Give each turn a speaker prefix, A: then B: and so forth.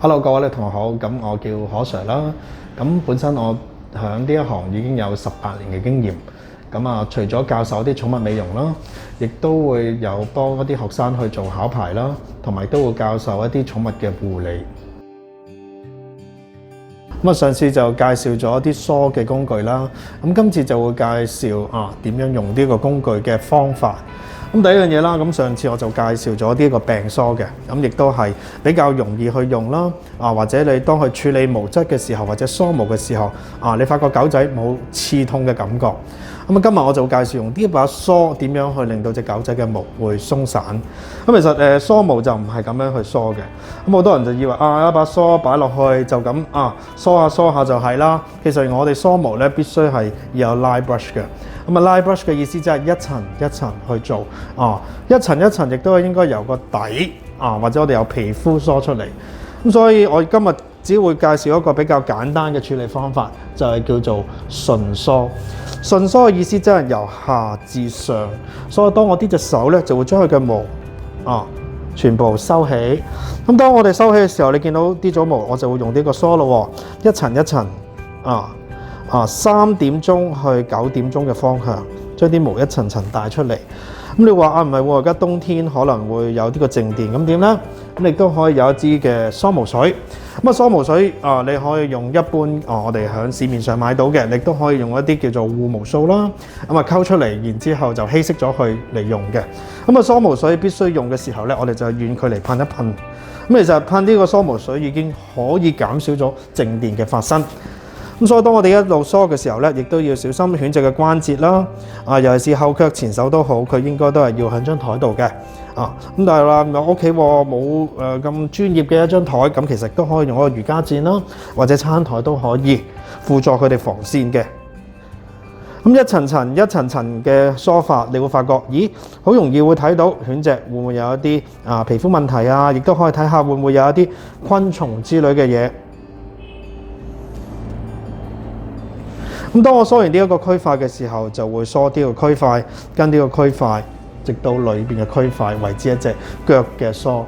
A: Hello，各位同學好，咁我叫何 Sir 啦。咁本身我喺呢一行已經有18年嘅經驗。咁除咗教授啲寵物美容啦，亦都會有幫一啲學生去做考牌啦，同埋都會教授一啲寵物嘅護理。上次就介紹咗一啲梳嘅工具啦，咁今次就會介紹點樣用呢個工具嘅方法。咁第一樣嘢啦，咁上次我就介紹咗呢個病梳嘅，咁亦都係比較容易去用啦。或者你當佢處理毛質嘅時候，或者梳毛嘅時候，你發覺狗仔冇刺痛嘅感覺。咁今日我就介紹用呢把梳點樣去令到隻狗仔嘅毛會鬆散。咁其實梳毛就唔係咁樣去梳嘅。咁好多人就以為一把梳擺落去就咁梳下梳下就係啦。其實我哋梳毛咧必須係要有 line brush 嘅。line brush 嘅意思即係一層一層去做，一層一層亦都係應該由個底或者我哋由皮膚梳出嚟。咁所以我今日只會介紹一個比較簡單嘅處理方法，就係叫做順梳。順梳嘅意思即係由下至上，所以當我呢隻手咧就會將佢嘅毛全部收起。咁當我哋收起嘅時候，你見到啲咗毛，我就會用呢個梳咯，一層一層3點鐘去9點鐘嘅方向，將啲毛一層層帶出嚟。咁你話唔係喎，而家冬天可能會有呢個靜電，咁點呢？咁你都可以有一支嘅梳毛水。梳毛水你可以用一般我哋喺市面上買到嘅，你都可以用一啲叫做護毛素啦。溝出嚟，然之後就稀釋咗佢嚟用嘅。梳毛水必須用嘅時候呢，我哋就遠距離噴一噴。其實噴呢個梳毛水已經可以減少咗靜電嘅發生。所以當我哋一路梳嘅時候咧，亦都要小心犬隻嘅關節啦。尤其是後腳前手都好，佢應該都係要喺張台度嘅。咁但係啦，屋企冇咁專業嘅一張台，咁其實都可以用一個瑜伽墊啦，或者餐台都可以輔助佢哋防線嘅。咁一層層一層層嘅梳法，你會發覺，咦，好容易會睇到犬隻會唔會有一啲皮膚問題啊？亦都可以睇下會唔會有一啲昆蟲之類嘅嘢。咁當我梳完呢一個區塊嘅時候，就會梳呢個區塊跟呢個區塊，直到裏邊嘅區塊為之一隻腳嘅梳。